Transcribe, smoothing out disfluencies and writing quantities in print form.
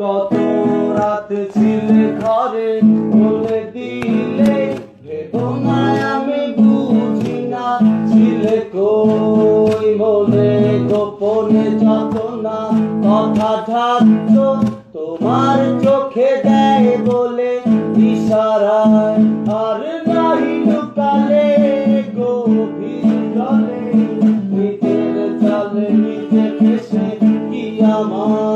কত রাত ছিলে ঘরে বলে দিলে ভেবো না আমি বুঝি না ছিলে কই মনে গোপনে যত না কথা ঢাকছ তোমার চোখে দেয় বলে ইশারায় আর নাহি লুকালে গভীর জলে নিজের জালে নিজে ফেসে কি আমার